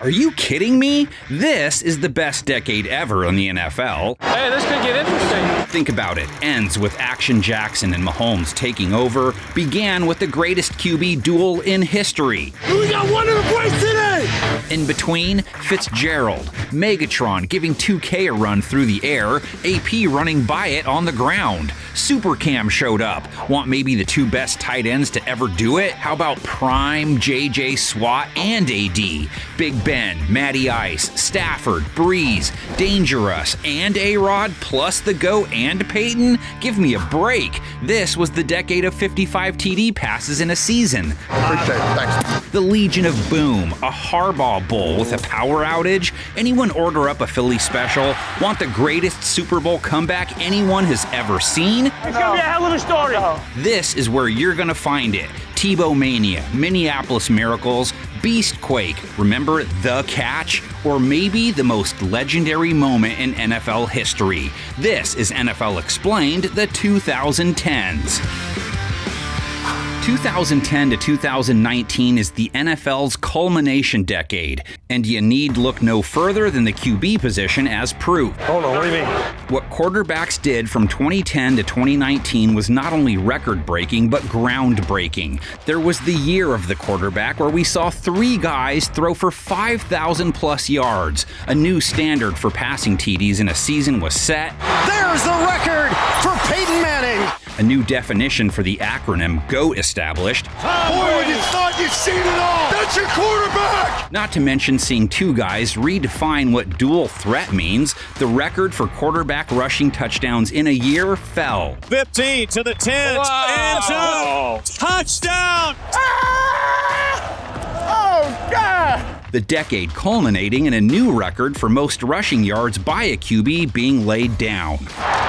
Are you kidding me? This is the best decade ever in the NFL. Hey, this could get interesting. Think about it. Ends with Action Jackson and Mahomes taking over. Began with the greatest QB duel in history. We got one in the place today! In between, Fitzgerald, Megatron giving 2K a run through the air, AP running by it on the ground. Super Cam showed up. Want maybe the two best tight ends to ever do it? How about Prime, JJ, SWAT, and AD? Big Ben, Matty Ice, Stafford, Breeze, Dangerous, and A-Rod, plus the GOAT and Peyton? Give me a break. This was the decade of 55 TD passes in a season. Appreciate it. Thanks. The Legion of Boom, a Harbaugh Bowl with a power outage. Anyone order up a Philly special? Want the greatest Super Bowl comeback anyone has ever seen? It's gonna be a hell of a story. This is where you're gonna find it. Tebow Mania, Minneapolis Miracles, Beastquake, remember The Catch? Or maybe the most legendary moment in NFL history. This is NFL Explained, the 2010s. 2010 to 2019 is the NFL's culmination decade, and you need look no further than the QB position as proof. Hold on, what do you mean? What quarterbacks did from 2010 to 2019 was not only record-breaking, but groundbreaking. There was the year of the quarterback where we saw 3 guys throw for 5,000 plus yards. A new standard for passing TDs in a season was set. There's the record for Peyton Manning! A new definition for the acronym GOAT established. Boy, when you thought you'd seen it all, that's your quarterback! Not to mention seeing 2 guys redefine what dual threat means. The record for quarterback rushing touchdowns in a year fell. 15 to the 10. End zone. Touchdown! Oh, God! The decade culminating in a new record for most rushing yards by a QB being laid down.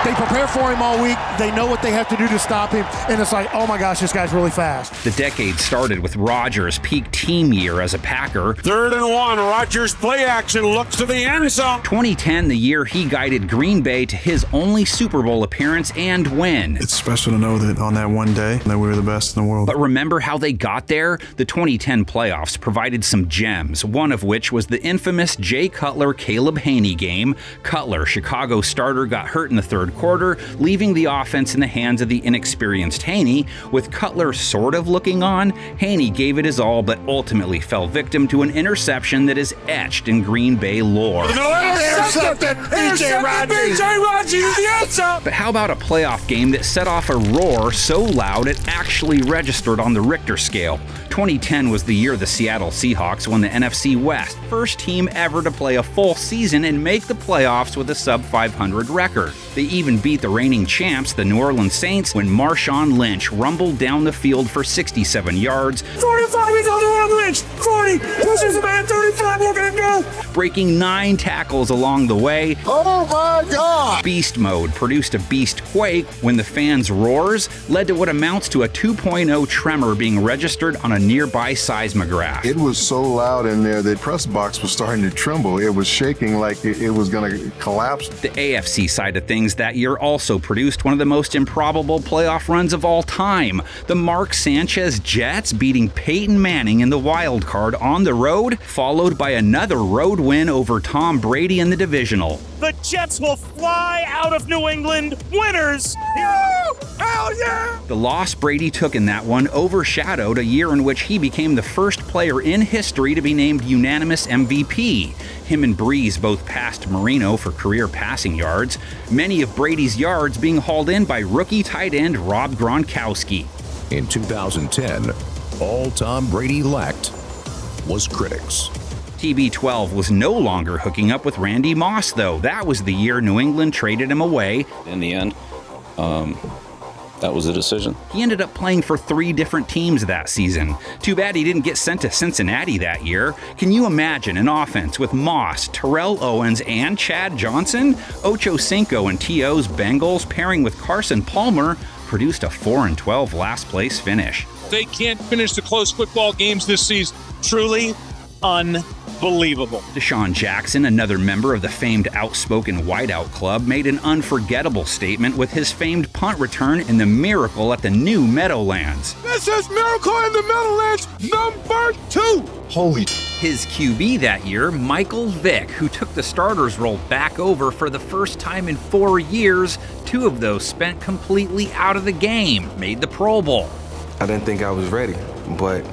They prepare for him all week. They know what they have to do to stop him. And it's like, oh my gosh, this guy's really fast. The decade started with Rodgers' peak team year as a Packer. 3rd and 1. Rodgers play action looks to the end zone. 2010, the year he guided Green Bay to his only Super Bowl appearance and win. It's special to know that on that one day that we were the best in the world. But remember how they got there? The 2010 playoffs provided some gems, one of which was the infamous Jay Cutler-Caleb Haney game. Cutler, Chicago starter, got hurt in the 3rd quarter, leaving the offense in the hands of the inexperienced Haney. With Cutler sort of looking on, Haney gave it his all but ultimately fell victim to an interception that is etched in Green Bay lore. Intercepted! B.J. Rodgers! But how about a playoff game that set off a roar so loud it actually registered on the Richter scale? 2010 was the year the Seattle Seahawks won the NFC West, first team ever to play a full season and make the playoffs with a sub-500 record. They even beat the reigning champs, the New Orleans Saints, when Marshawn Lynch rumbled down the field for 67 yards. 45 is on the run, Lynch. 40 pushes the man. 35. Look at him go. Breaking 9 tackles along the way. Oh my God! Beast mode produced a beast quake when the fans' roars led to what amounts to a 2.0 tremor being registered on a nearby seismograph. It was so loud in there that the press box was starting to tremble. It was shaking like it was going to collapse. The AFC side of things that year also produced one of the most improbable playoff runs of all time. The Mark Sanchez Jets beating Peyton Manning in the wild card on the road, followed by another road win over Tom Brady in the divisional. The Jets will fly out of New England winners. Hell yeah! The loss Brady took in that one overshadowed a year in which he became the first player in history to be named unanimous MVP. Him and Breeze both passed Marino for career passing yards, many of Brady's yards being hauled in by rookie tight end Rob Gronkowski. In 2010, all Tom Brady lacked was critics. TB12 was no longer hooking up with Randy Moss, though. That was the year New England traded him away. In the end, that was the decision. He ended up playing for 3 different teams that season. Too bad he didn't get sent to Cincinnati that year. Can you imagine an offense with Moss, Terrell Owens, and Chad Johnson? Ocho Cinco and T.O.'s Bengals pairing with Carson Palmer produced a 4-12 last place finish. They can't finish the close football games this season. Truly unbelievable. Deshaun Jackson, another member of the famed Outspoken Whiteout Club, made an unforgettable statement with his famed punt return in the Miracle at the new Meadowlands. This is Miracle in the Meadowlands #2! Holy His QB that year, Michael Vick, who took the starter's role back over for the first time in 4 years, 2 of those spent completely out of the game, made the Pro Bowl. I didn't think I was ready, but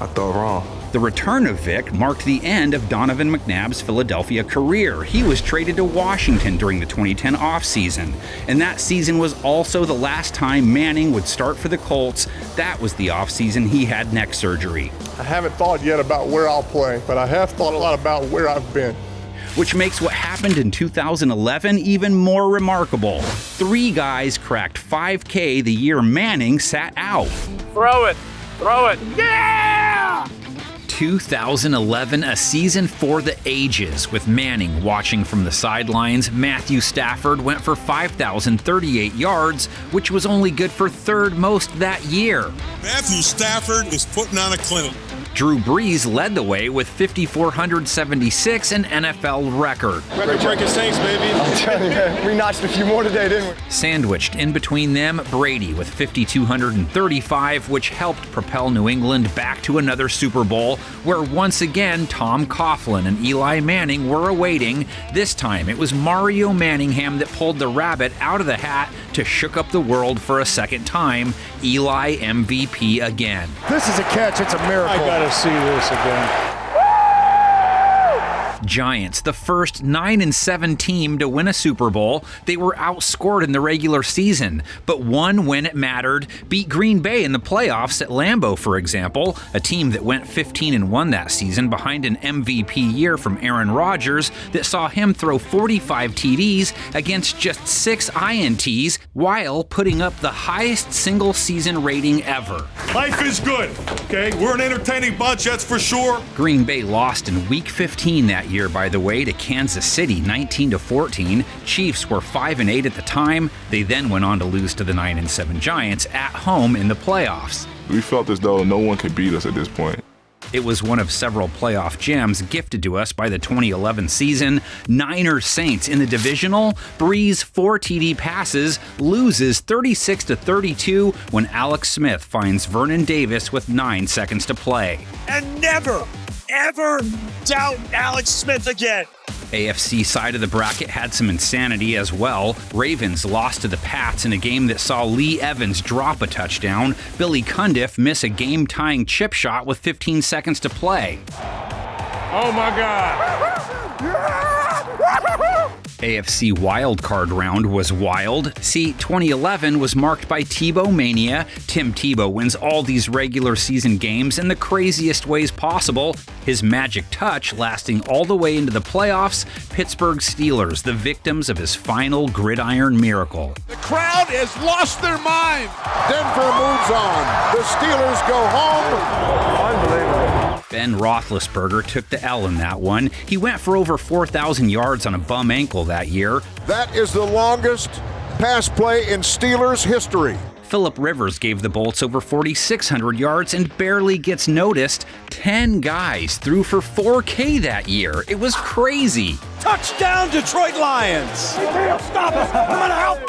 I thought wrong. The return of Vick marked the end of Donovan McNabb's Philadelphia career. He was traded to Washington during the 2010 offseason, and that season was also the last time Manning would start for the Colts. That was the offseason he had neck surgery. I haven't thought yet about where I'll play, but I have thought a lot about where I've been. Which makes what happened in 2011 even more remarkable. 3 guys cracked 5K the year Manning sat out. Throw it. Throw it. Yeah! 2011, a season for the ages, with Manning watching from the sidelines. Matthew Stafford went for 5,038 yards, which was only good for 3rd most that year. Matthew Stafford is putting on a clinic. Drew Brees led the way with 5,476, an NFL record. Record-breaking Saints, baby. I'm telling you, man, we notched a few more today, didn't we? Sandwiched in between them, Brady with 5,235, which helped propel New England back to another Super Bowl, where once again Tom Coughlin and Eli Manning were awaiting. This time it was Mario Manningham that pulled the rabbit out of the hat to shook up the world for a second time. Eli MVP again. This is a catch. It's a miracle. I gotta see this again. Giants, the first 9-7 team to win a Super Bowl. They were outscored in the regular season, but won when it mattered. Beat Green Bay in the playoffs at Lambeau, for example, a team that went 15-1 that season behind an MVP year from Aaron Rodgers that saw him throw 45 TDs against just 6 INTs while putting up the highest single-season rating ever. Life is good, okay? We're an entertaining bunch, that's for sure. Green Bay lost in Week 15 that year, by the way, to Kansas City, 19-14. Chiefs were 5-8 at the time. They then went on to lose to the 9-7 Giants at home in the playoffs. We felt as though no one could beat us at this point. It was one of several playoff gems gifted to us by the 2011 season. Niners Saints in the divisional. Brees 4 TD passes, loses 36-32 when Alex Smith finds Vernon Davis with 9 seconds to play. And never, ever doubt Alex Smith again. AFC side of the bracket had some insanity as well. Ravens lost to the Pats in a game that saw Lee Evans drop a touchdown. Billy Cundiff miss a game-tying chip shot with 15 seconds to play. Oh my God. AFC wildcard round was wild. See, 2011 was marked by Tebow mania. Tim Tebow wins all these regular season games in the craziest ways possible. His magic touch lasting all the way into the playoffs. Pittsburgh Steelers, the victims of his final gridiron miracle. The crowd has lost their mind. Denver moves on. The Steelers go home. Unbelievable. Ben Roethlisberger took the L in that one. He went for over 4,000 yards on a bum ankle that year. That is the longest pass play in Steelers history. Phillip Rivers gave the Bolts over 4,600 yards and barely gets noticed. 10 guys threw for 4K that year. It was crazy. Touchdown, Detroit Lions. Stop it. I'm gonna help.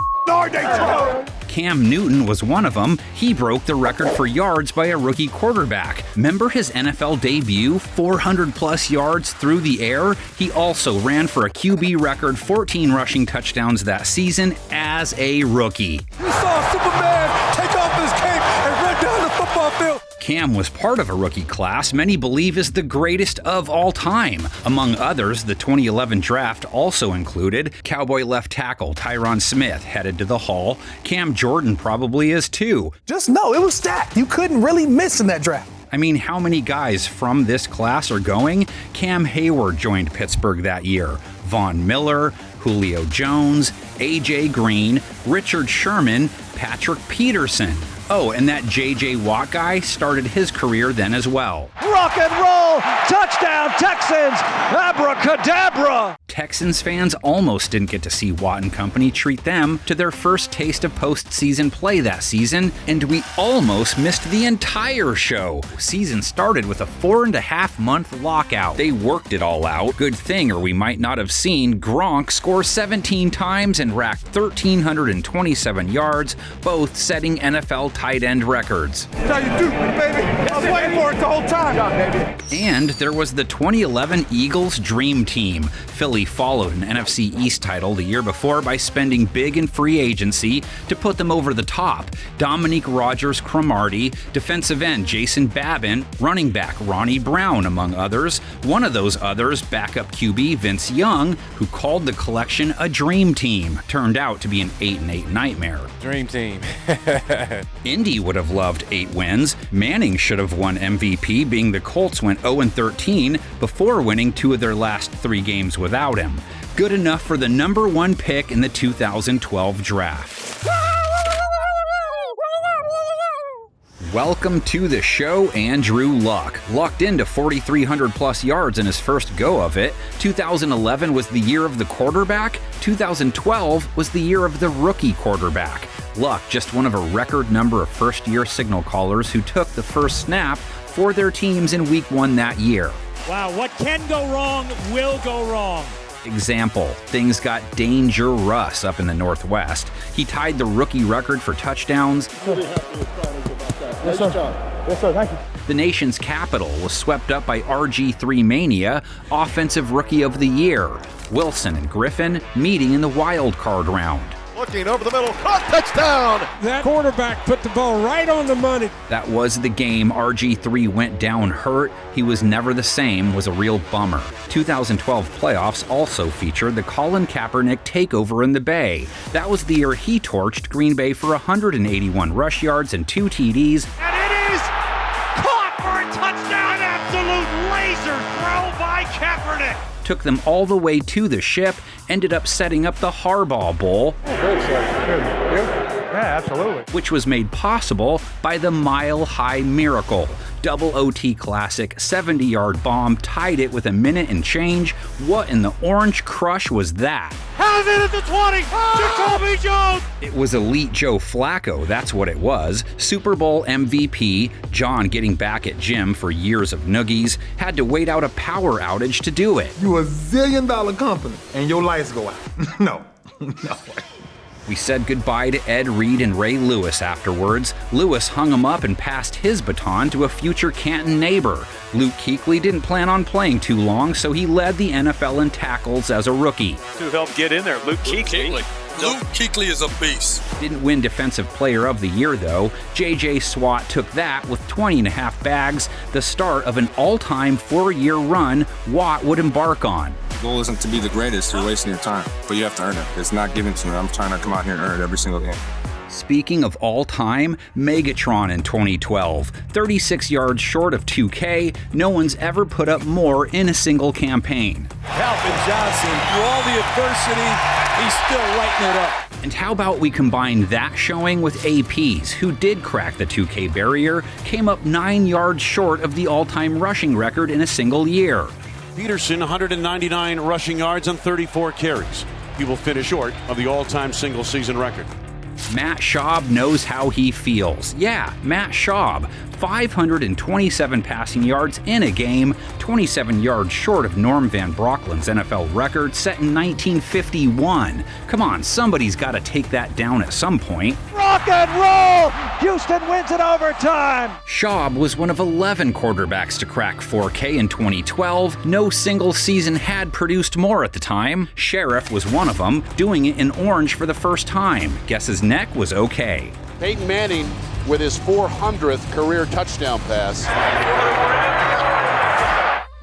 Cam Newton was one of them. He broke the record for yards by a rookie quarterback. Remember his NFL debut? 400-plus yards through the air? He also ran for a QB record 14 rushing touchdowns that season as a rookie. We saw Superman take off his cape and run down the football field. Cam was part of a rookie class many believe is the greatest of all time. Among others, the 2011 draft also included Cowboy left tackle Tyron Smith headed to the Hall. Cam Jordan probably is too. Just know it was stacked. You couldn't really miss in that draft. I mean, how many guys from this class are going? Cam Hayward joined Pittsburgh that year. Von Miller, Julio Jones, A.J. Green, Richard Sherman, Patrick Peterson. Oh, and that J.J. Watt guy started his career then as well. Rock and roll. Touchdown, Texans. Abracadabra. Texans fans almost didn't get to see Watt and company treat them to their first taste of postseason play that season, and we almost missed the entire show. Season started with a 4.5-month lockout. They worked it all out. Good thing, or we might not have seen Gronk score 17 times and rack 1,327 yards, both setting NFL tight end records. That's how you do it, baby. I was waiting for it the whole time. And there was the 2011 Eagles Dream Team. Philly followed an NFC East title the year before by spending big in free agency to put them over the top. Dominique Rodgers-Cromartie, defensive end Jason Babin, running back Ronnie Brown, among others. One of those others, backup QB Vince Young, who called the collection a dream team. Turned out to be an 8-8 nightmare. Dream team. Indy would have loved 8 wins. Manning should have won MVP, being the Colts went 0-13 before winning 2 of their last 3 games without him. Good enough for the number 1 pick in the 2012 draft. Welcome to the show, Andrew Luck. Locked into 4,300 plus yards in his first go of it. 2011 was the year of the quarterback. 2012 was the year of the rookie quarterback. Luck, just one of a record number of first-year signal callers who took the first snap for their teams in Week 1 that year. Wow, what can go wrong will go wrong. Example, things got dangerous up in the Northwest. He tied the rookie record for touchdowns. Yes, sir. Yes, sir. Thank you. The nation's capital was swept up by RG3 Mania, Offensive Rookie of the Year. Wilson and Griffin meeting in the wild card round. Looking over the middle, caught, touchdown! That quarterback put the ball right on the money. That was the game. RG3 went down hurt. He was never the same, was a real bummer. 2012 playoffs also featured the Colin Kaepernick takeover in the Bay. That was the year he torched Green Bay for 181 rush yards and 2 TDs. And it is caught for a touchdown. Absolute laser throw by Kaepernick. Took them all the way to the ship, ended up setting up the Harbaugh Bowl, Yeah, absolutely. which was made possible by the Mile High Miracle. Double OT classic, 70-yard bomb, tied it with a minute and change. What in the orange crush was that? Has it at the 20. Jacoby Jones. It was elite Joe Flacco, that's what it was. Super Bowl MVP, John getting back at Jim for years of noogies, had to wait out a power outage to do it. You a $1 zillion company and your lights go out. No. We said goodbye to Ed Reed and Ray Lewis afterwards. Lewis hung him up and passed his baton to a future Canton neighbor. Luke Kuechly didn't plan on playing too long, so he led the NFL in tackles as a rookie. To help get in there, Luke Kuechly. Luke Kuechly is a beast. Didn't win Defensive Player of the Year, though. J.J. Swat took that with 20.5 bags, the start of an all-time 4-year run Watt would embark on. The goal isn't to be the greatest, you're wasting your time, but you have to earn it. It's not given to me. I'm trying to come out here and earn it every single game. Speaking of all-time, Megatron in 2012. 36 yards short of 2K, no one's ever put up more in a single campaign. Calvin Johnson, through all the adversity, he's still lighting it up. And how about we combine that showing with AP's, who did crack the 2K barrier, came up 9 yards short of the all-time rushing record in a single year. Peterson, 199 rushing yards on 34 carries. He will finish short of the all-time single-season record. Matt Schaub knows how he feels. Yeah, Matt Schaub. 527 passing yards in a game, 27 yards short of Norm Van Brocklin's NFL record set in 1951. Come on, somebody's got to take that down at some point. Rock and roll! Houston wins in overtime! Schaub was one of 11 quarterbacks to crack 4K in 2012. No single season had produced more at the time. Sheriff was one of them, doing it in orange for the first time. Guess his neck was okay. Peyton Manning with his 400th career touchdown pass.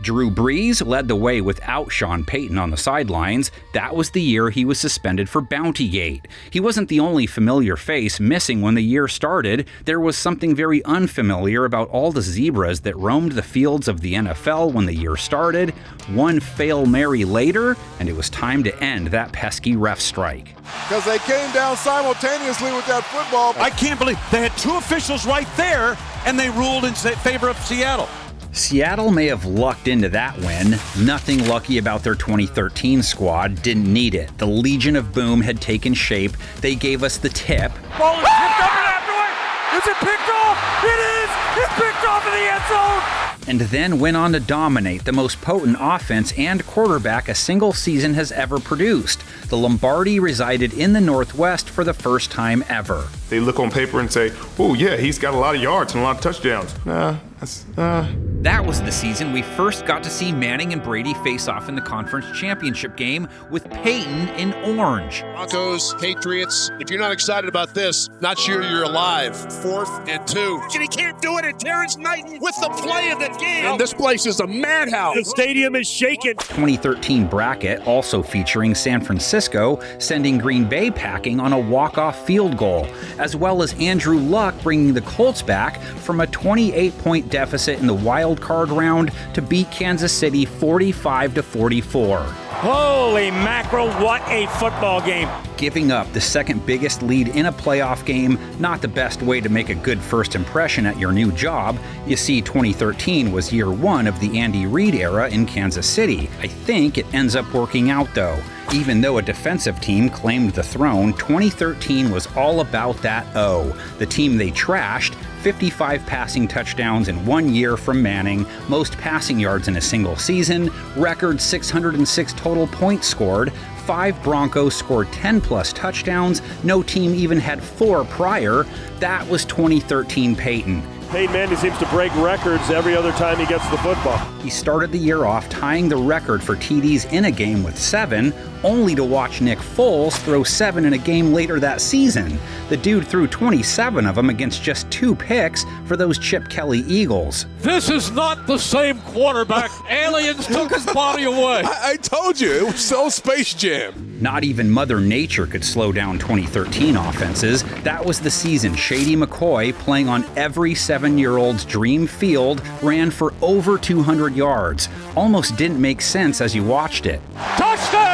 Drew Brees led the way without Sean Payton on the sidelines. That was the year he was suspended for Bountygate. He wasn't the only familiar face missing when the year started. There was something very unfamiliar about all the zebras that roamed the fields of the NFL when the year started. One Fail Mary later, and it was time to end that pesky ref strike. Because they came down simultaneously with that football. I can't believe they had 2 officials right there, and they ruled in favor of Seattle. Seattle may have lucked into that win. Nothing lucky about their 2013 squad. Didn't need it. The Legion of Boom had taken shape. They gave us the tip. Ball is picked up and afterward. Is it picked off? It is! It's picked off in the end zone! And then went on to dominate the most potent offense and quarterback a single season has ever produced. The Lombardi resided in the Northwest for the first time ever. They look on paper and say, oh yeah, he's got a lot of yards and a lot of touchdowns. That was the season we first got to see Manning and Brady face off in the conference championship game with Peyton in orange. Broncos, Patriots. If you're not excited about this, not sure you're alive. 4th and 2. And he can't do it, and Terrence Knighton with the play of the game. And this place is a madhouse. The stadium is shaking. 2013 bracket, also featuring San Francisco, sending Green Bay packing on a walk-off field goal, as well as Andrew Luck bringing the Colts back from a 28-point deficit in the wild card round to beat Kansas City 45-44. Holy mackerel, what a football game. Giving up the second biggest lead in a playoff game, not the best way to make a good first impression at your new job. You see, 2013 was year one of the Andy Reid era in Kansas City. I think it ends up working out though. Even though a defensive team claimed the throne, 2013 was all about that O. The team they trashed, 55 passing touchdowns in 1 year from Manning, most passing yards in a single season, record 606 total points scored, 5 Broncos scored 10-plus touchdowns, no team even had 4 prior. That was 2013 Peyton. Peyton Manning seems to break records every other time he gets the football. He started the year off tying the record for TDs in a game with 7, only to watch Nick Foles throw 7 in a game later that season. The dude threw 27 of them against just 2 picks for those Chip Kelly Eagles. This is not the same quarterback. Aliens took his body away. I told you, it was so Space Jam. Not even Mother Nature could slow down 2013 offenses. That was the season Shady McCoy, playing on every 7-year-old's dream field, ran for over 200 yards. Almost didn't make sense as you watched it. Touchdown!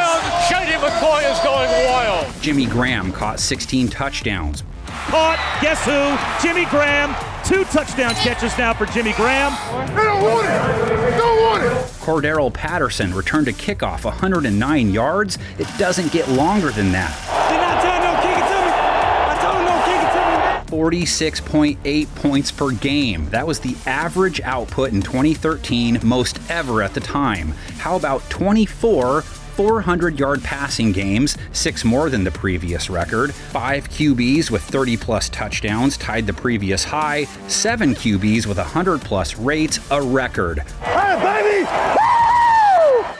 Shady McCoy is going wild. Jimmy Graham caught 16 touchdowns. Caught, guess who? Jimmy Graham. 2 touchdown catches now for Jimmy Graham. They don't want it. Don't want it. Cordero Patterson returned a kickoff 109 yards. It doesn't get longer than that. Did not tell no kick it to me. I told him no kick it to me. 46.8 points per game. That was the average output in 2013, most ever at the time. How about 24 400-yard passing games, 6 more than the previous record. 5 QBs with 30-plus touchdowns tied the previous high. 7 QBs with 100-plus rates, a record. Hey, baby!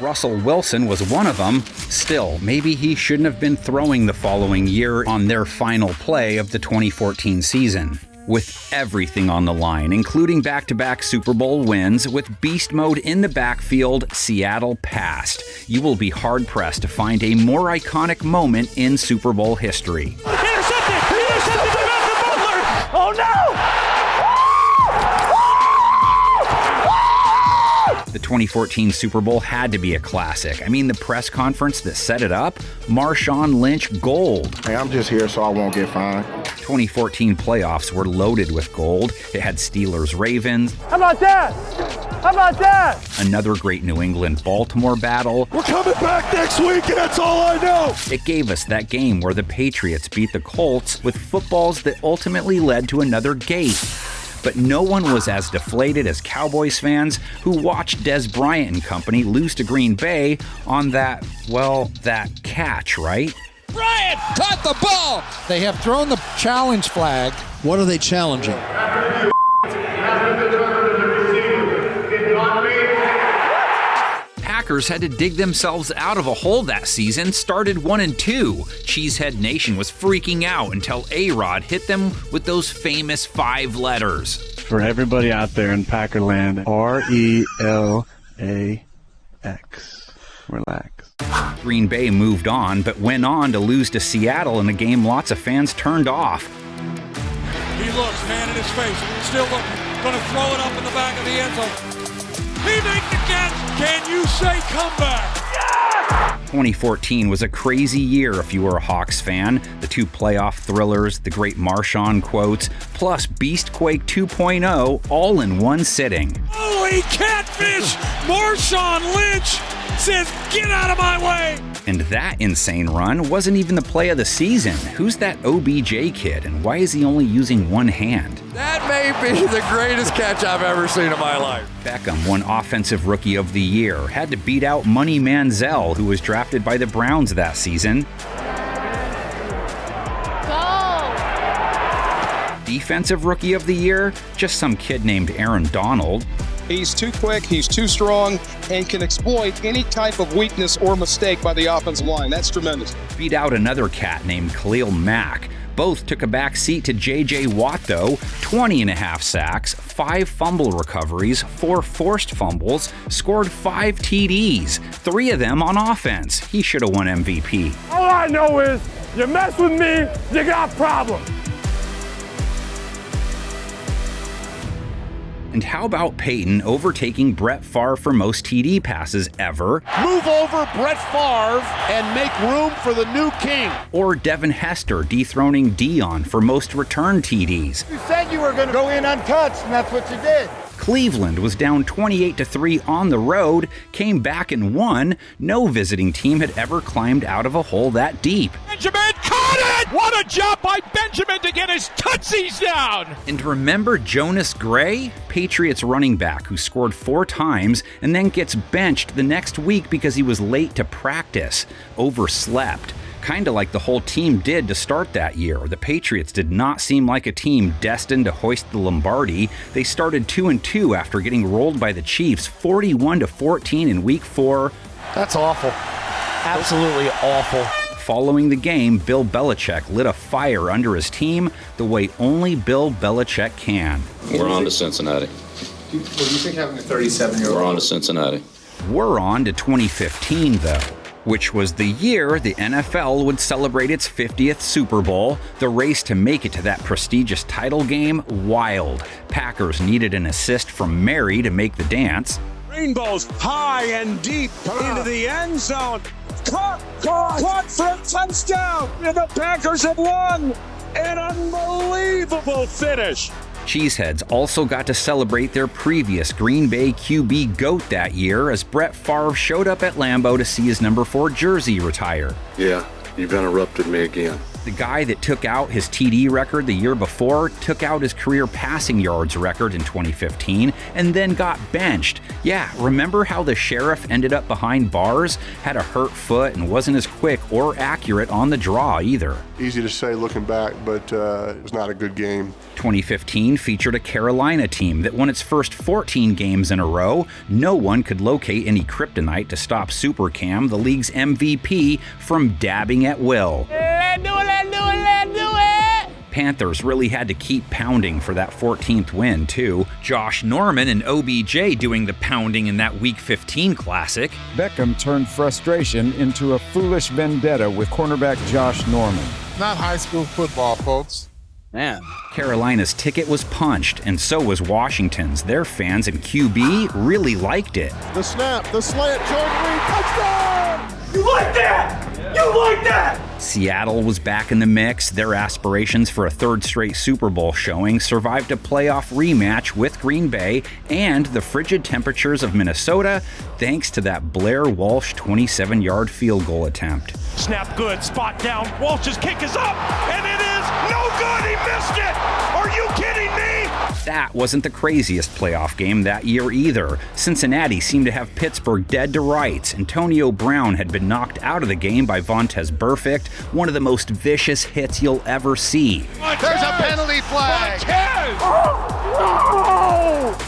Russell Wilson was one of them. Still, maybe he shouldn't have been throwing the following year on their final play of the 2014 season. With everything on the line, including back-to-back Super Bowl wins, with beast mode in the backfield, Seattle passed. You will be hard-pressed to find a more iconic moment in Super Bowl history. Intercepted! Intercepted to Malcolm Butler! Oh no! The 2014 Super Bowl had to be a classic. I mean, the press conference that set it up, Marshawn Lynch gold. Hey, I'm just here so I won't get fined. 2014 playoffs were loaded with gold. It had Steelers-Ravens. How about that? How about that? Another great New England-Baltimore battle. We're coming back next week, and that's all I know. It gave us that game where the Patriots beat the Colts with footballs that ultimately led to another gate. But no one was as deflated as Cowboys fans who watched Dez Bryant and company lose to Green Bay on that catch, right? Bryant caught the ball. They have thrown the challenge flag. What are they challenging? Packers had to dig themselves out of a hole that season, started 1-2. Cheesehead Nation was freaking out until A-Rod hit them with those famous 5 letters. For everybody out there in Packerland, RELAX. Relax. Green Bay moved on, but went on to lose to Seattle in a game lots of fans turned off. He looks, hand in his face, still looking, gonna throw it up in the back of the end zone. He makes the catch. Can you say comeback? Yes! 2014 was a crazy year if you were a Hawks fan. The 2 playoff thrillers, the great Marshawn quotes, plus Beastquake 2.0 all in one sitting. Holy Boy, catfish! Marshawn Lynch says, get out of my way! And that insane run wasn't even the play of the season. Who's that OBJ kid, and why is he only using one hand? That may be the greatest catch I've ever seen in my life. Beckham won Offensive Rookie of the Year, had to beat out Money Manziel, who was drafted by the Browns that season. Defensive Rookie of the Year, just some kid named Aaron Donald. He's too quick, he's too strong, and can exploit any type of weakness or mistake by the offensive line. That's tremendous. Beat out another cat named Khalil Mack. Both took a back seat to J.J. Watt, though. 20.5 sacks, 5 fumble recoveries, 4 forced fumbles, scored 5 TDs, 3 of them on offense. He should have won MVP. All I know is, you mess with me, you got problems. And how about Peyton overtaking Brett Favre for most TD passes ever? Move over Brett Favre and make room for the new king. Or Devin Hester dethroning Dion for most return TDs? You said you were going to go in untouched, and that's what you did. Cleveland was down 28-3 on the road, came back and won. No visiting team had ever climbed out of a hole that deep. Benjamin caught it! What a job by Benjamin to get his tootsies down! And remember Jonas Gray? Patriots running back who scored 4 times and then gets benched the next week because he was late to practice. Overslept. Kinda like the whole team did to start that year. The Patriots did not seem like a team destined to hoist the Lombardi. They started 2-2 after getting rolled by the Chiefs 41-14 in week 4. That's awful. Absolutely awful. Following the game, Bill Belichick lit a fire under his team the way only Bill Belichick can. We're on to Cincinnati. What do you think having a 37-year-old? We're on to Cincinnati. We're on to 2015, though, which was the year the NFL would celebrate its 50th Super Bowl. The race to make it to that prestigious title game, wild. Packers needed an assist from Mary to make the dance. Rainbows high and deep into the end zone. Caught for a touchdown, and the Packers have won. An unbelievable finish. Cheeseheads also got to celebrate their previous Green Bay QB GOAT that year as Brett Favre showed up at Lambeau to see his number 4 jersey retire. Yeah, you've interrupted me again. The guy that took out his TD record the year before took out his career passing yards record in 2015 and then got benched. Yeah, remember how the sheriff ended up behind bars, had a hurt foot, and wasn't as quick or accurate on the draw either. Easy to say looking back, but it was not a good game. 2015 featured a Carolina team that won its first 14 games in a row. No one could locate any kryptonite to stop Super Cam, the league's MVP, from dabbing at will. Let's do it! Panthers really had to keep pounding for that 14th win, too. Josh Norman and OBJ doing the pounding in that Week 15 classic. Beckham turned frustration into a foolish vendetta with cornerback Josh Norman. Not high school football, folks. Man. Carolina's ticket was punched, and so was Washington's. Their fans and QB really liked it. The snap, the slant, Jordan Reed, touchdown! You like that? You like that? Seattle was back in the mix. Their aspirations for a 3rd straight Super Bowl showing survived a playoff rematch with Green Bay and the frigid temperatures of Minnesota, thanks to that Blair Walsh 27-yard field goal attempt. Snap good, spot down, Walsh's kick is up, and it is no good, he missed it! Are you kidding me? That wasn't the craziest playoff game that year either. Cincinnati seemed to have Pittsburgh dead to rights. Antonio Brown had been knocked out of the game by Vontaze Burfict, one of the most vicious hits you'll ever see. There's a penalty flag!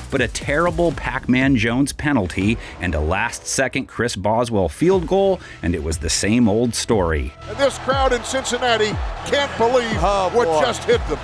But a terrible Pac-Man Jones penalty and a last-second Chris Boswell field goal, and it was the same old story. And this crowd in Cincinnati can't believe what just hit them.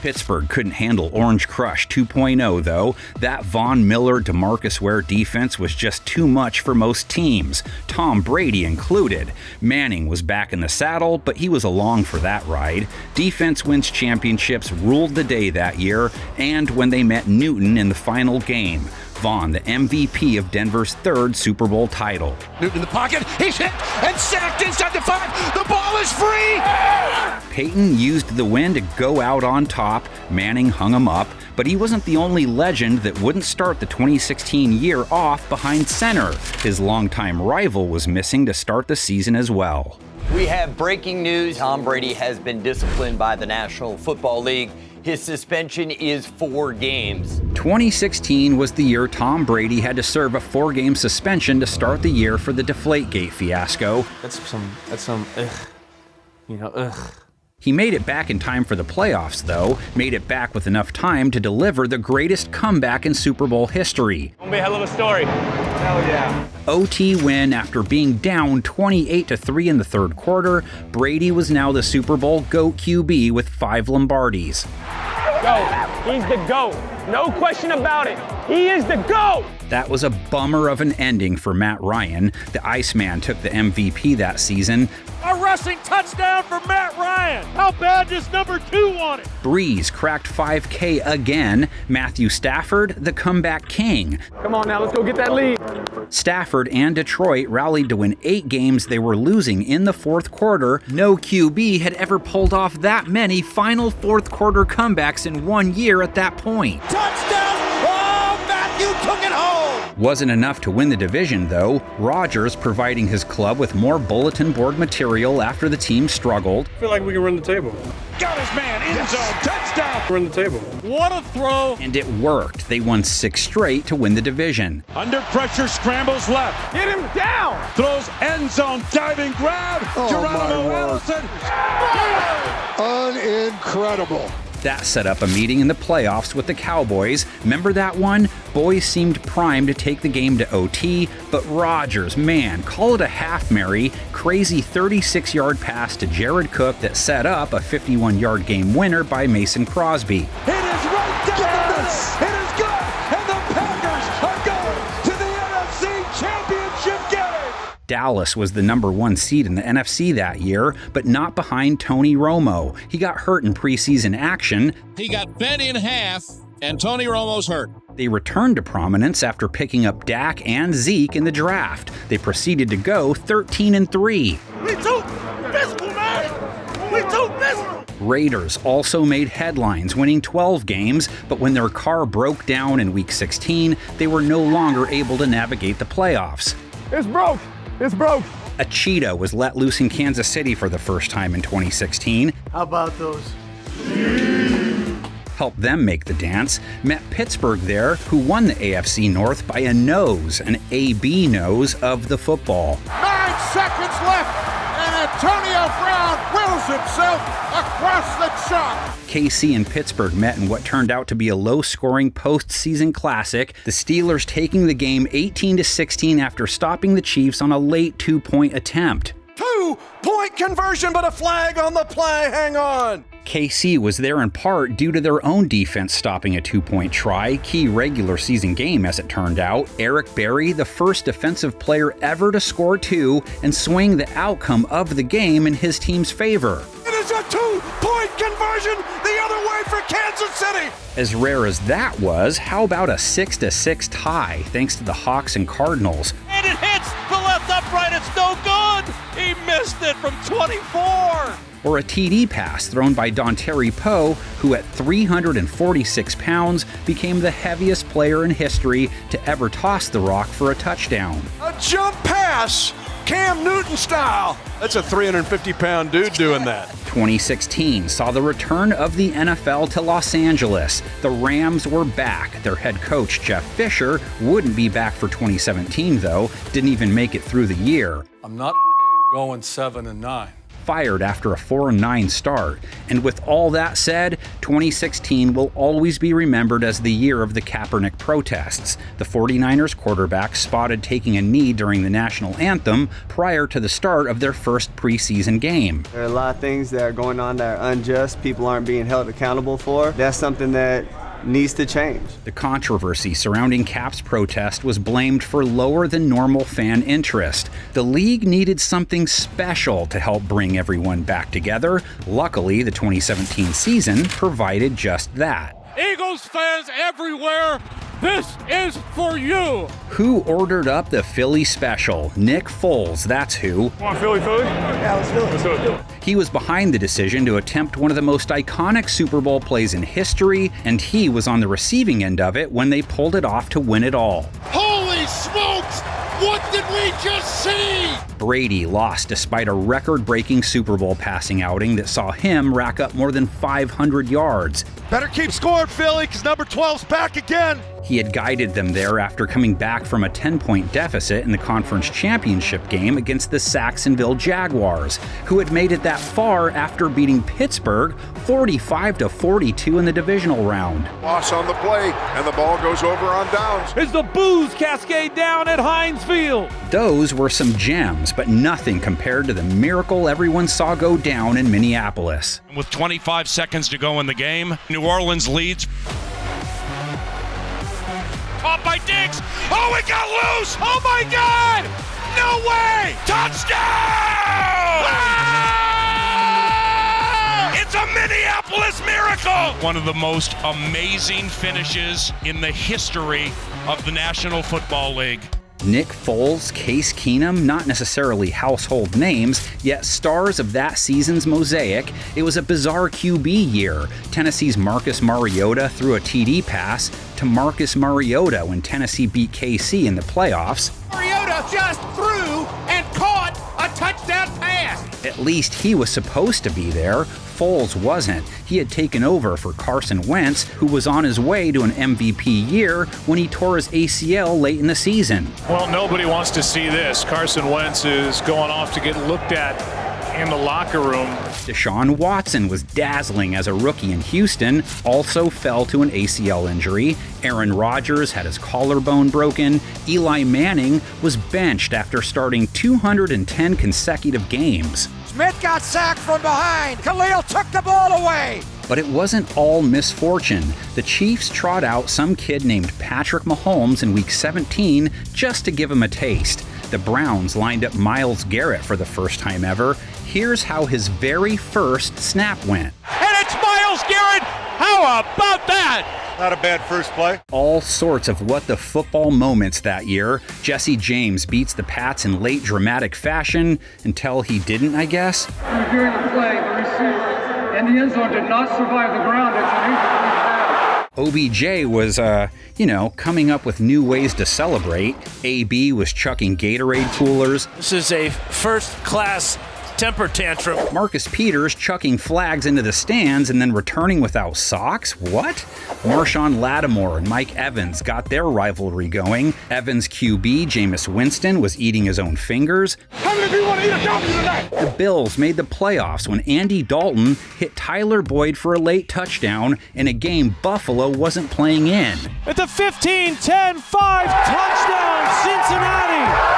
Pittsburgh couldn't handle Orange Crush 2.0, though. That Von Miller, DeMarcus Ware defense was just too much for most teams, Tom Brady included. Manning was back in the saddle, but he was along for that ride. Defense wins championships ruled the day that year, and when they met Newton in the final game. Vaughn, the MVP of Denver's third Super Bowl title. Newton in the pocket. He's hit and sacked inside the 5. The ball is free. Peyton used the win to go out on top. Manning hung him up, but he wasn't the only legend that wouldn't start the 2016 year off behind center. His longtime rival was missing to start the season as well. We have breaking news. Tom Brady has been disciplined by the National Football League. His suspension is 4 games. 2016 was the year Tom Brady had to serve a 4-game suspension to start the year for the Deflategate fiasco. That's some, ugh. He made it back in time for the playoffs, though, made it back with enough time to deliver the greatest comeback in Super Bowl history. Gonna be a hell of a story. Hell yeah. OT win after being down 28-3 in the third quarter. Brady was now the Super Bowl GOAT QB with 5 Lombardis. GOAT. He's the GOAT. No question about it. He is the GOAT. That was a bummer of an ending for Matt Ryan. The Iceman took the MVP that season. A rushing touchdown for Matt Ryan. How bad does number 2 want it? Breeze cracked 5K again. Matthew Stafford, the comeback king. Come on now, let's go get that lead. Stafford and Detroit rallied to win 8 games they were losing in the fourth quarter. No QB had ever pulled off that many final fourth quarter comebacks in 1 year at that point. Touchdown! Oh, Matthew took it home! Wasn't enough to win the division, though. Rodgers providing his club with more bulletin board material after the team struggled. I feel like we can run the table. Got his man, end zone, touchdown! Run the table. What a throw! And it worked. They won 6 straight to win the division. Under pressure, scrambles left. Get him down! Throws end zone, diving grab. Geronimo Allison. Incredible. That set up a meeting in the playoffs with the Cowboys. Remember that one? Boys seemed primed to take the game to OT, but Rodgers, man, call it a half Mary. Crazy 36-yard pass to Jared Cook that set up a 51-yard game winner by Mason Crosby. It is right down. It is good, and the Packers are going to the NFC Championship game. Dallas was the number 1 seed in the NFC that year, but not behind Tony Romo. He got hurt in preseason action. He got bent in half, and Tony Romo's hurt. They returned to prominence after picking up Dak and Zeke in the draft. They proceeded to go 13-3. We too physical, man. We too physical. Raiders also made headlines, winning 12 games, but when their car broke down in Week 16, they were no longer able to navigate the playoffs. It's broke. It's broke. A cheetah was let loose in Kansas City for the first time in 2016. How about those? Helped them make the dance. Met Pittsburgh there, who won the AFC North by a nose, an AB nose of the football. 9 seconds left, and Antonio Brown wills himself across the chalk. KC and Pittsburgh met in what turned out to be a low-scoring postseason classic, the Steelers taking the game 18-16 after stopping the Chiefs on a late 2-point attempt. 2-point conversion, but a flag on the play. Hang on. KC was there in part due to their own defense stopping a 2-point try, key regular season game as it turned out. Eric Berry, the first defensive player ever to score 2 and swing the outcome of the game in his team's favor. It is a 2-point conversion the other way for Kansas City. As rare as that was, how about a 6-6 tie thanks to the Hawks and Cardinals? And it hits the left upright. It's no good. He missed it from 24. Or a TD pass thrown by Dontari Poe, who at 346 pounds became the heaviest player in history to ever toss the rock for a touchdown. A jump pass, Cam Newton style. That's a 350-pound dude doing that. 2016 saw the return of the NFL to Los Angeles. The Rams were back. Their head coach, Jeff Fisher, wouldn't be back for 2017, though. Didn't even make it through the year. I'm not going 7-9. Fired after a 4-9 start. And with all that said, 2016 will always be remembered as the year of the Kaepernick protests. The 49ers quarterback spotted taking a knee during the national anthem prior to the start of their first preseason game. There are a lot of things that are going on that are unjust, people aren't being held accountable for. That's something that needs to change. The controversy surrounding Cap's protest was blamed for lower than normal fan interest. The league needed something special to help bring everyone back together. Luckily, the 2017 season provided just that. Eagles fans everywhere, This is for you. Who ordered up the Philly special? Nick Foles, that's who. Want Philly? Yeah, let's do it. He was behind the decision to attempt one of the most iconic Super Bowl plays in history, and he was on the receiving end of it when they pulled it off to win it all. Holy smokes! What did we just see? Brady lost despite a record-breaking Super Bowl passing outing that saw him rack up more than 500 yards. Better keep scoring, Philly, because number 12's back again. He had guided them there after coming back from a 10-point deficit in the conference championship game against the Jacksonville Jaguars, who had made it that far after beating Pittsburgh 45-42 in the divisional round. Loss on the play, and the ball goes over on downs. As the boos cascade down at Heinz Field. Those were some gems, but nothing compared to the miracle everyone saw go down in Minneapolis. With 25 seconds to go in the game, New Orleans leads. Caught by Diggs. Oh, it got loose. Oh, my God. No way. Touchdown. Ah! It's a Minneapolis miracle. One of the most amazing finishes in the history of the National Football League. Nick Foles, Case Keenum, not necessarily household names, yet stars of that season's mosaic. It was a bizarre QB year. Tennessee's Marcus Mariota threw a TD pass to Marcus Mariota when Tennessee beat KC in the playoffs. Mariota just threw and caught a touchdown pass. At least he was supposed to be there. Foles wasn't. He had taken over for Carson Wentz, who was on his way to an MVP year when he tore his ACL late in the season. Well, nobody wants to see this. Carson Wentz is going off to get looked at in the locker room. Deshaun Watson was dazzling as a rookie in Houston, also fell to an ACL injury. Aaron Rodgers had his collarbone broken. Eli Manning was benched after starting 210 consecutive games. Smith got sacked from behind. Khalil took the ball away. But it wasn't all misfortune. The Chiefs trot out some kid named Patrick Mahomes in Week 17 just to give him a taste. The Browns lined up Myles Garrett for the first time ever. Here's how his very first snap went. And it's Myles Garrett. How about that? Not a bad first play. All sorts of what the football moments that year. Jesse James beats the Pats in late dramatic fashion until he didn't, I guess. During the play, the receiver in the end zone did not survive the ground. OBJ was, coming up with new ways to celebrate. AB was chucking Gatorade coolers. This is a first-class temper tantrum. Marcus Peters chucking flags into the stands and then returning without socks? What? Marshawn Lattimore and Mike Evans got their rivalry going. Evans' QB, Jameis Winston, was eating his own fingers. How many of you want to eat a W tonight? The Bills made the playoffs when Andy Dalton hit Tyler Boyd for a late touchdown in a game Buffalo wasn't playing in. At the 15-10-5 touchdown, Cincinnati!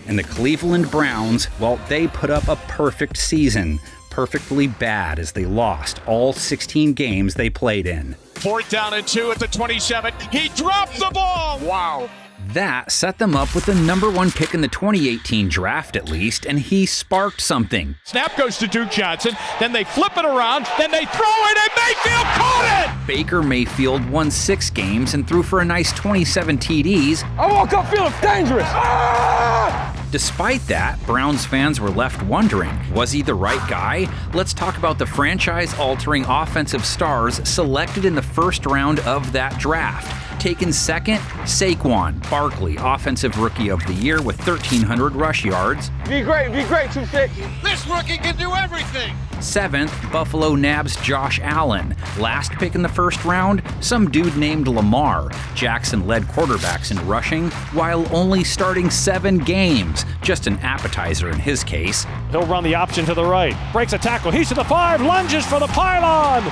And the Cleveland Browns, well, they put up a perfect season. Perfectly bad as they lost all 16 games they played in. 4th down and 2 at the 27. He dropped the ball. Wow. That set them up with the number 1 pick in the 2018 draft at least, and he sparked something. Snap goes to Duke Johnson, then they flip it around, then they throw it, and Mayfield caught it! Baker Mayfield won 6 games and threw for a nice 27 TDs. I woke up feeling dangerous. Ah! Despite that, Browns fans were left wondering, was he the right guy? Let's talk about the franchise-altering offensive stars selected in the first round of that draft. Taken second, Saquon Barkley, Offensive Rookie of the Year with 1,300 rush yards. Be great, 2-6. This rookie can do everything. 7th, Buffalo Nabs Josh Allen. Last pick in the first round, some dude named Lamar. Jackson led quarterbacks in rushing while only starting 7 games. Just an appetizer in his case. He'll run the option to the right. Breaks a tackle. He's to the 5. Lunges for the pylon.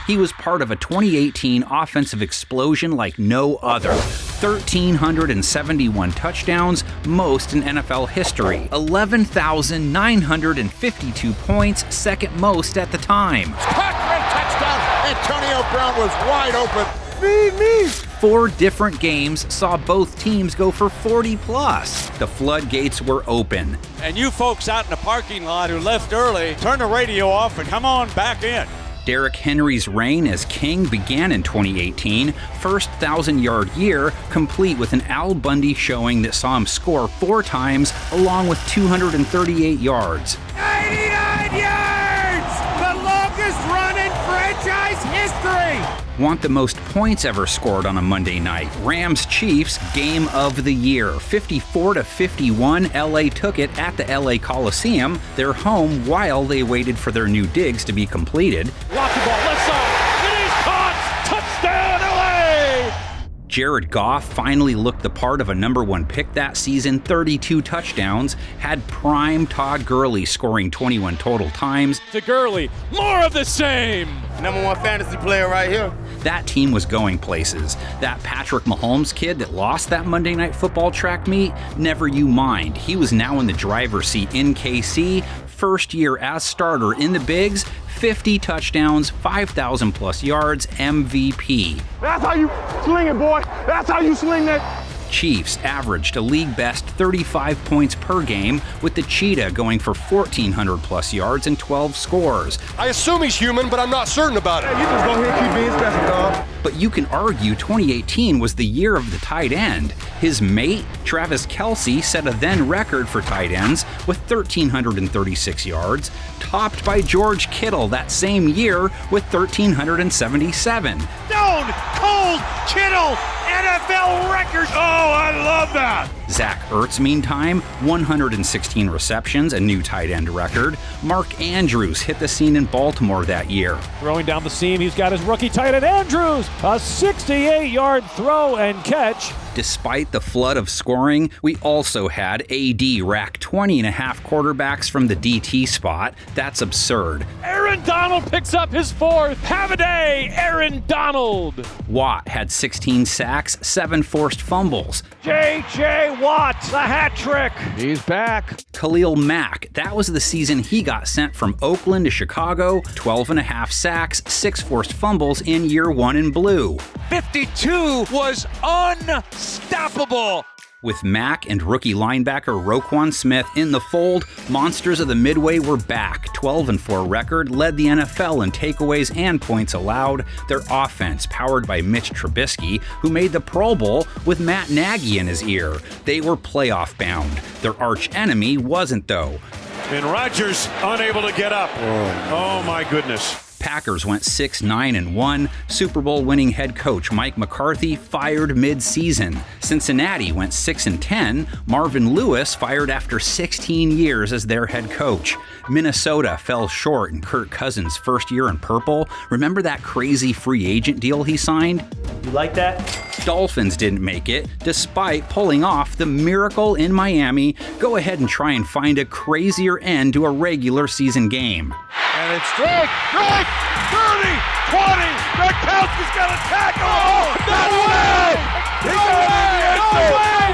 He was part of a 2018 offensive explosion like no other. 1,371 touchdowns, most in NFL history. 11,952 points, second most at the time. Touchdown! Antonio Brown was wide open. Feed me! 4 different games saw both teams go for 40+. The floodgates were open. And you folks out in the parking lot who left early, turn the radio off and come on back in. Derrick Henry's reign as king began in 2018, first 1,000-yard year, complete with an Al Bundy showing that saw him score 4 times, along with 238 yards. 89 yards! The longest run in franchise history! Want the most points ever scored on a Monday night? Rams-Chiefs Game of the Year. 54-51, LA took it at the LA Coliseum, their home, while they waited for their new digs to be completed. Lots of ball, left side, it is caught! Touchdown, LA! Jared Goff finally looked the part of a #1 pick that season, 32 touchdowns, had prime Todd Gurley scoring 21 total times. To Gurley, more of the same! #1 fantasy player right here. That team was going places. That Patrick Mahomes kid that lost that Monday Night Football track meet, never you mind. He was now in the driver's seat in KC, first year as starter in the Bigs, 50 touchdowns, 5,000 plus yards, MVP. That's how you sling it, boy. That's how you sling that. Chiefs averaged a league-best 35 points per game, with the Cheetah going for 1,400 plus yards and 12 scores. I assume he's human, but I'm not certain about it. Hey, you just go ahead and keep being special, dog. But you can argue 2018 was the year of the tight end. His mate, Travis Kelce, set a then record for tight ends with 1,336 yards, topped by George Kittle that same year with 1,377. Stone Cold Kittle, NFL record. Oh, I love that. Zach Ertz, meantime, 116 receptions, a new tight end record. Mark Andrews hit the scene in Baltimore that year. Throwing down the seam, he's got his rookie tight end Andrews. A 68-yard throw and catch. Despite the flood of scoring, we also had AD rack 20.5 quarterbacks from the DT spot. That's absurd. Aaron Donald picks up his 4th. Have a day, Aaron Donald. Watt had 16 sacks, 7 forced fumbles. J.J. Watt, the hat trick. He's back. Khalil Mack, that was the season he got sent from Oakland to Chicago, 12.5 sacks, 6 forced fumbles in year 1 in blue. 52 was unstoppable. With Mack and rookie linebacker Roquan Smith in the fold, Monsters of the Midway were back. 12-4 record, led the NFL in takeaways and points allowed. Their offense, powered by Mitch Trubisky, who made the Pro Bowl with Matt Nagy in his ear. They were playoff bound. Their arch enemy wasn't, though. And Rodgers unable to get up. Oh my goodness. Packers went 6-9-1. Super Bowl winning head coach Mike McCarthy fired mid-season. Cincinnati went 6-10. Marvin Lewis fired after 16 years as their head coach. Minnesota fell short in Kirk Cousins' first year in purple. Remember that crazy free agent deal he signed? You like that? Dolphins didn't make it, despite pulling off the miracle in Miami. Go ahead and try and find a crazier end to a regular season game. And it's strike, 30, 20, Gronkowski's got a tackle. Oh, no way!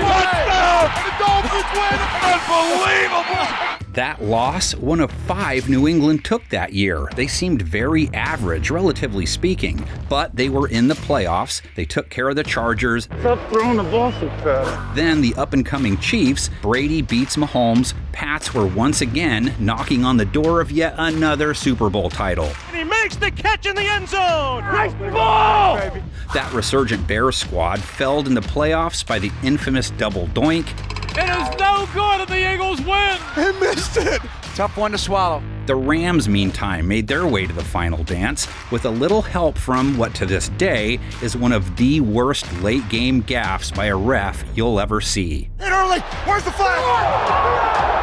Touchdown! The Dolphins win! Unbelievable! That loss, one of 5 New England took that year. They seemed very average, relatively speaking, but they were in the playoffs. They took care of the Chargers. Stop throwing the ball so fast. Then the up-and-coming Chiefs. Brady beats Mahomes. Pats were once again knocking on the door of yet another Super Bowl title. And he makes the catch in the end zone. Nice ball! That resurgent Bears squad felled in the playoffs by the infamous double doink. It is no good and the Eagles win. He missed it. Tough one to swallow. The Rams, meantime, made their way to the final dance with a little help from what to this day is one of the worst late-game gaffes by a ref you'll ever see. Hit early. Where's the flag?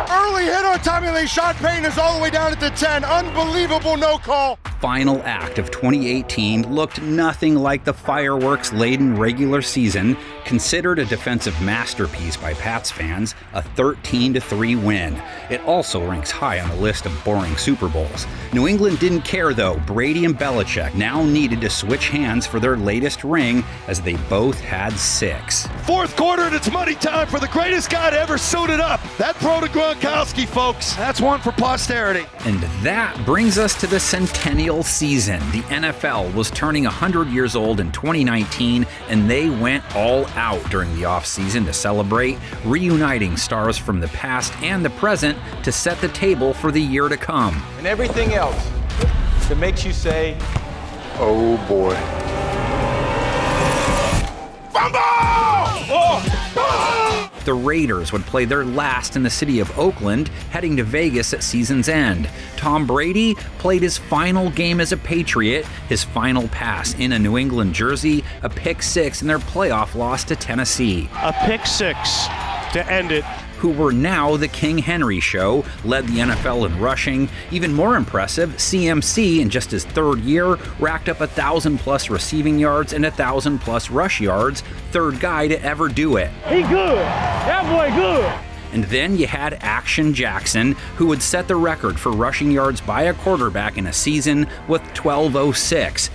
Early hit on Tommy Lee. Sean Payton is all the way down at the 10. Unbelievable no call. Final act of 2018 looked nothing like the fireworks-laden regular season, considered a defensive masterpiece by Pats fans, a 13-3 win. It also ranks high on the list of boring Super Bowls. New England didn't care, though. Brady and Belichick now needed to switch hands for their latest ring, as they both had 6. Fourth quarter, and it's money time for the greatest guy to ever suit it up. That throw to Gronkowski, folks. That's one for posterity. And that brings us to the centennial season. The NFL was turning 100 years old in 2019, and they went all out during the offseason to celebrate, reuniting stars from the past and the present to set the table for the year to come. And everything else that makes you say, oh boy. The Raiders would play their last in the city of Oakland, heading to Vegas at season's end. Tom Brady played his final game as a Patriot, his final pass in a New England jersey, a pick-6 in their playoff loss to Tennessee. A pick-6 to end it. Who were now the King Henry Show, led the NFL in rushing. Even more impressive, CMC in just his third year racked up 1,000+ receiving yards and 1,000+ rush yards, third guy to ever do it. He good. That boy good. And then you had Action Jackson, who would set the record for rushing yards by a quarterback in a season with 1,206.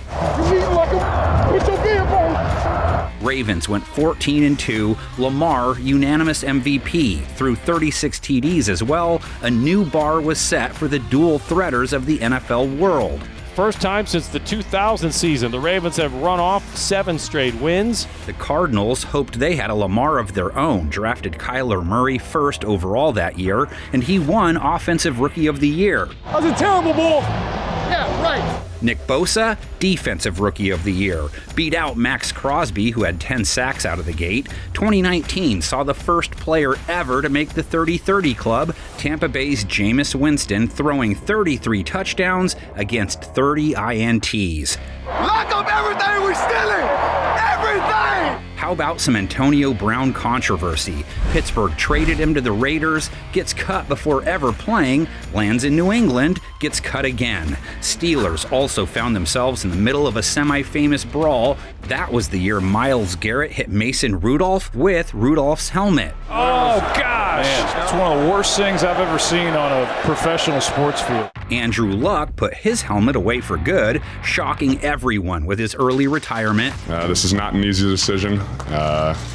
Ravens went 14-2. Lamar, unanimous MVP, threw 36 TDs as well. A new bar was set for the dual threaters of the NFL world. First time since the 2000 season, the Ravens have run off 7 straight wins. The Cardinals hoped they had a Lamar of their own, drafted Kyler Murray first overall that year, and he won Offensive Rookie of the Year. That was a terrible ball. Yeah, right. Nick Bosa, Defensive Rookie of the Year, beat out Max Crosby, who had 10 sacks out of the gate. 2019 saw the first player ever to make the 30-30 club, Tampa Bay's Jameis Winston, throwing 33 touchdowns against 30 INTs. Lock up everything we're stealing! Everything! How about some Antonio Brown controversy? Pittsburgh traded him to the Raiders, gets cut before ever playing, lands in New England, gets cut again. Steelers also found themselves in the middle of a semi-famous brawl. That was the year Myles Garrett hit Mason Rudolph with Rudolph's helmet. Oh, gosh! Man, it's one of the worst things I've ever seen on a professional sports field. Andrew Luck put his helmet away for good, shocking everyone with his early retirement. This is not an easy decision.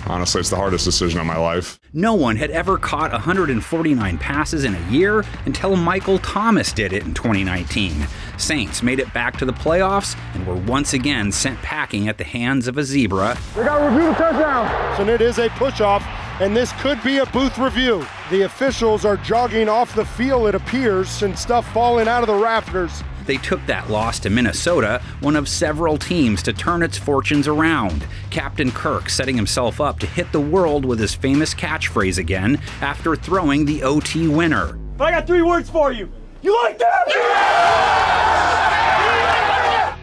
Honestly, it's the hardest decision of my life. No one had ever caught 149 passes in a year until Michael Thomas did it in 2019. Saints made it back to the playoffs and were once again sent packing at the hands of a zebra. We got to review the touchdown. And it is a push-off, and this could be a booth review. The officials are jogging off the field, it appears, and stuff falling out of the rafters. They took that loss to Minnesota, one of several teams to turn its fortunes around. Captain Kirk setting himself up to hit the world with his famous catchphrase again after throwing the OT winner. I got 3 words for you. You like that?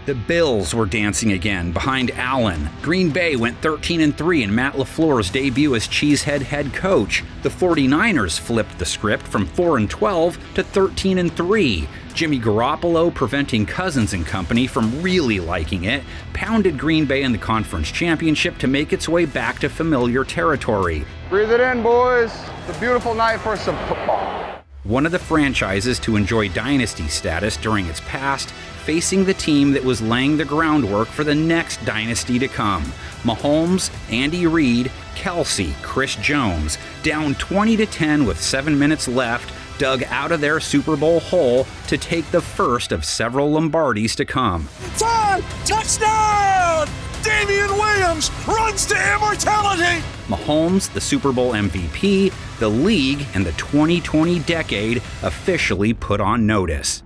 The Bills were dancing again behind Allen. Green Bay went 13-3 in Matt LaFleur's debut as Cheesehead head coach. The 49ers flipped the script from 4-12 to 13-3. Jimmy Garoppolo, preventing Cousins and company from really liking it, pounded Green Bay in the conference championship to make its way back to familiar territory. Breathe it in, boys. It's a beautiful night for some football. One of the franchises to enjoy dynasty status during its past, facing the team that was laying the groundwork for the next dynasty to come. Mahomes, Andy Reid, Kelsey, Chris Jones, down 20-10 with 7 minutes left, dug out of their Super Bowl hole to take the first of several Lombardis to come. Time! Touchdown! Damian Williams runs to immortality! Mahomes, the Super Bowl MVP, the league, and the 2020 decade officially put on notice.